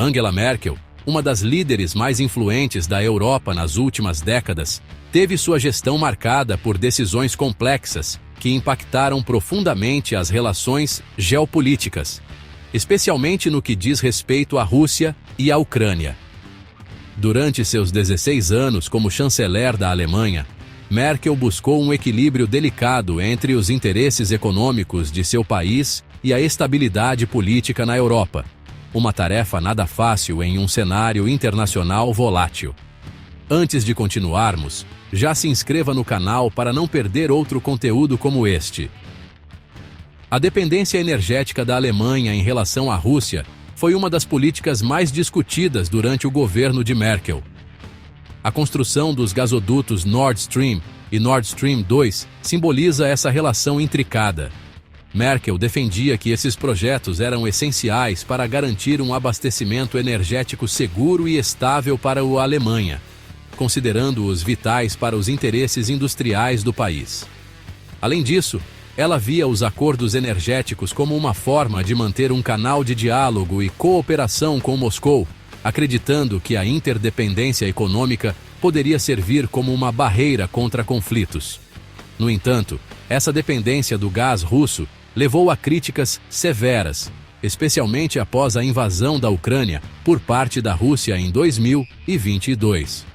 Angela Merkel, uma das líderes mais influentes da Europa nas últimas décadas, teve sua gestão marcada por decisões complexas que impactaram profundamente as relações geopolíticas, especialmente no que diz respeito à Rússia e à Ucrânia. Durante seus 16 anos como chanceler da Alemanha, Merkel buscou um equilíbrio delicado entre os interesses econômicos de seu país e a estabilidade política na Europa, uma tarefa nada fácil em um cenário internacional volátil. Antes de continuarmos, já se inscreva no canal para não perder outro conteúdo como este. A dependência energética da Alemanha em relação à Rússia foi uma das políticas mais discutidas durante o governo de Merkel. A construção dos gasodutos Nord Stream e Nord Stream 2 simboliza essa relação intricada. Merkel defendia que esses projetos eram essenciais para garantir um abastecimento energético seguro e estável para a Alemanha, considerando-os vitais para os interesses industriais do país. Além disso, ela via os acordos energéticos como uma forma de manter um canal de diálogo e cooperação com Moscou, acreditando que a interdependência econômica poderia servir como uma barreira contra conflitos. No entanto, essa dependência do gás russo levou a críticas severas, especialmente após a invasão da Ucrânia por parte da Rússia em 2022.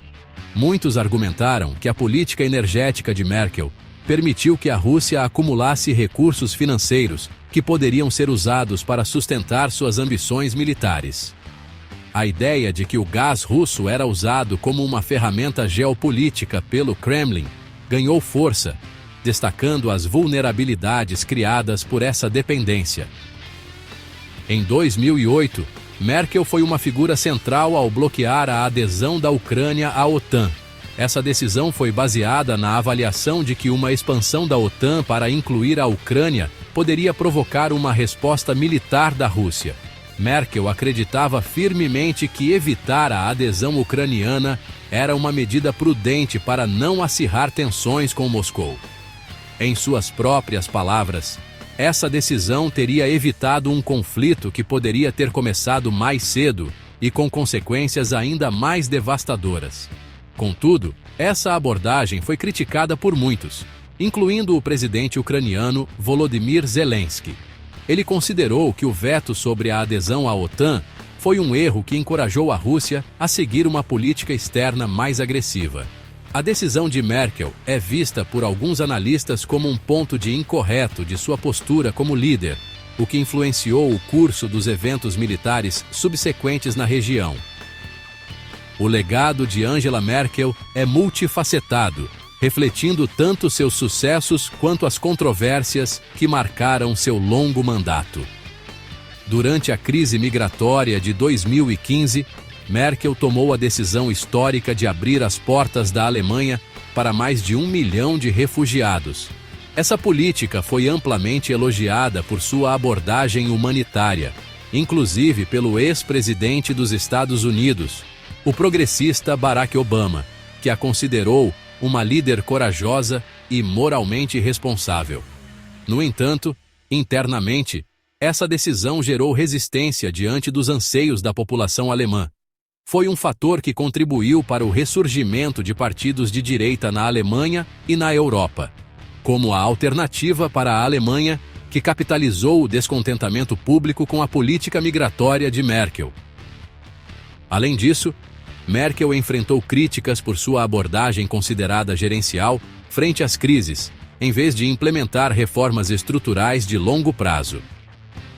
Muitos argumentaram que a política energética de Merkel permitiu que a Rússia acumulasse recursos financeiros que poderiam ser usados para sustentar suas ambições militares. A ideia de que o gás russo era usado como uma ferramenta geopolítica pelo Kremlin ganhou força, destacando as vulnerabilidades criadas por essa dependência. Em 2008, Merkel foi uma figura central ao bloquear a adesão da Ucrânia à OTAN. Essa decisão foi baseada na avaliação de que uma expansão da OTAN para incluir a Ucrânia poderia provocar uma resposta militar da Rússia. Merkel acreditava firmemente que evitar a adesão ucraniana era uma medida prudente para não acirrar tensões com Moscou. Em suas próprias palavras, essa decisão teria evitado um conflito que poderia ter começado mais cedo e com consequências ainda mais devastadoras. Contudo, essa abordagem foi criticada por muitos, incluindo o presidente ucraniano Volodymyr Zelensky. Ele considerou que o veto sobre a adesão à OTAN foi um erro que encorajou a Rússia a seguir uma política externa mais agressiva. A decisão de Merkel é vista por alguns analistas como um ponto de incorreto de sua postura como líder, o que influenciou o curso dos eventos militares subsequentes na região. O legado de Angela Merkel é multifacetado, refletindo tanto seus sucessos quanto as controvérsias que marcaram seu longo mandato. Durante a crise migratória de 2015, Merkel tomou a decisão histórica de abrir as portas da Alemanha para mais de 1 milhão de refugiados. Essa política foi amplamente elogiada por sua abordagem humanitária, inclusive pelo ex-presidente dos Estados Unidos, o progressista Barack Obama, que a considerou uma líder corajosa e moralmente responsável. No entanto, internamente, essa decisão gerou resistência diante dos anseios da população alemã. Foi um fator que contribuiu para o ressurgimento de partidos de direita na Alemanha e na Europa, como a alternativa para a Alemanha, que capitalizou o descontentamento público com a política migratória de Merkel. Além disso, Merkel enfrentou críticas por sua abordagem considerada gerencial frente às crises, em vez de implementar reformas estruturais de longo prazo.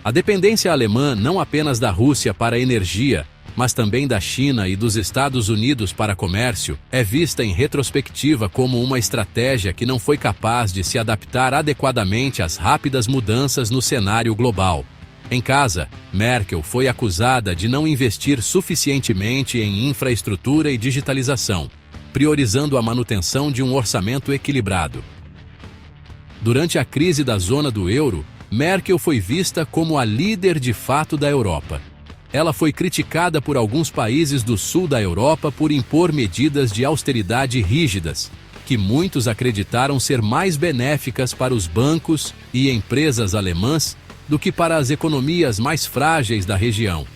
A dependência alemã não apenas da Rússia para a energia, mas também da China e dos Estados Unidos para comércio, é vista em retrospectiva como uma estratégia que não foi capaz de se adaptar adequadamente às rápidas mudanças no cenário global. Em casa, Merkel foi acusada de não investir suficientemente em infraestrutura e digitalização, priorizando a manutenção de um orçamento equilibrado. Durante a crise da zona do euro, Merkel foi vista como a líder de fato da Europa. Ela foi criticada por alguns países do sul da Europa por impor medidas de austeridade rígidas, que muitos acreditaram ser mais benéficas para os bancos e empresas alemãs do que para as economias mais frágeis da região.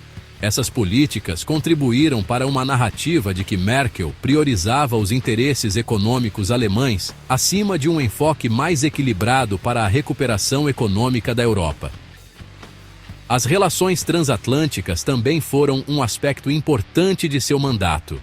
Essas políticas contribuíram para uma narrativa de que Merkel priorizava os interesses econômicos alemães acima de um enfoque mais equilibrado para a recuperação econômica da Europa. As relações transatlânticas também foram um aspecto importante de seu mandato.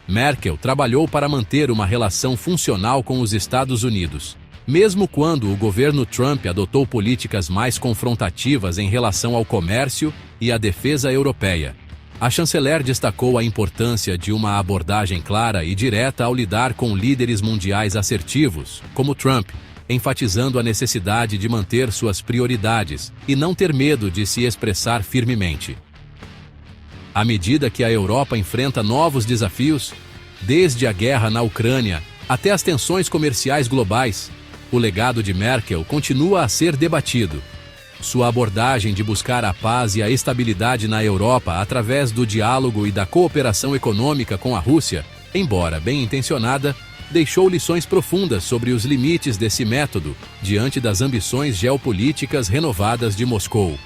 Merkel trabalhou para manter uma relação funcional com os Estados Unidos, mesmo quando o governo Trump adotou políticas mais confrontativas em relação ao comércio e à defesa europeia. A chanceler destacou a importância de uma abordagem clara e direta ao lidar com líderes mundiais assertivos, como Trump, enfatizando a necessidade de manter suas prioridades e não ter medo de se expressar firmemente. À medida que a Europa enfrenta novos desafios, desde a guerra na Ucrânia até as tensões comerciais globais, o legado de Merkel continua a ser debatido. Sua abordagem de buscar a paz e a estabilidade na Europa através do diálogo e da cooperação econômica com a Rússia, embora bem intencionada, deixou lições profundas sobre os limites desse método diante das ambições geopolíticas renovadas de Moscou.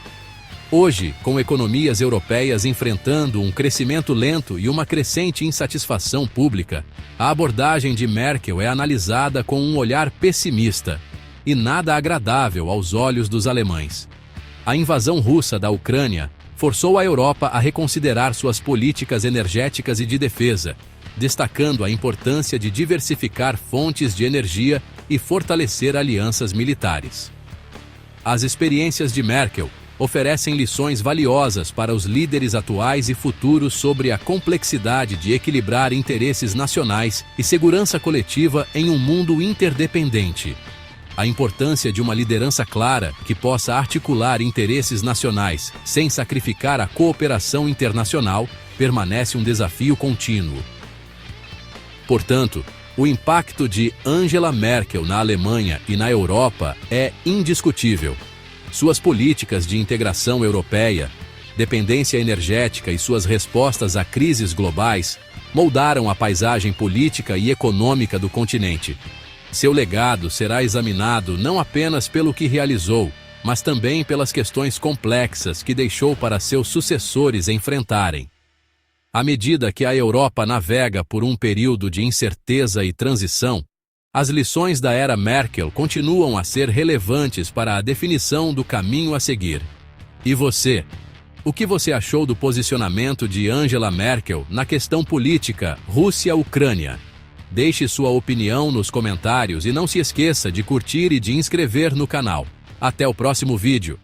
Hoje, com economias europeias enfrentando um crescimento lento e uma crescente insatisfação pública, a abordagem de Merkel é analisada com um olhar pessimista e nada agradável aos olhos dos alemães. A invasão russa da Ucrânia forçou a Europa a reconsiderar suas políticas energéticas e de defesa, destacando a importância de diversificar fontes de energia e fortalecer alianças militares. As experiências de Merkel oferecem lições valiosas para os líderes atuais e futuros sobre a complexidade de equilibrar interesses nacionais e segurança coletiva em um mundo interdependente. A importância de uma liderança clara que possa articular interesses nacionais sem sacrificar a cooperação internacional permanece um desafio contínuo. Portanto, o impacto de Angela Merkel na Alemanha e na Europa é indiscutível. Suas políticas de integração europeia, dependência energética e suas respostas a crises globais moldaram a paisagem política e econômica do continente. Seu legado será examinado não apenas pelo que realizou, mas também pelas questões complexas que deixou para seus sucessores enfrentarem. À medida que a Europa navega por um período de incerteza e transição, as lições da era Merkel continuam a ser relevantes para a definição do caminho a seguir. E você? O que você achou do posicionamento de Angela Merkel na questão política Rússia-Ucrânia? Deixe sua opinião nos comentários e não se esqueça de curtir e de inscrever no canal. Até o próximo vídeo.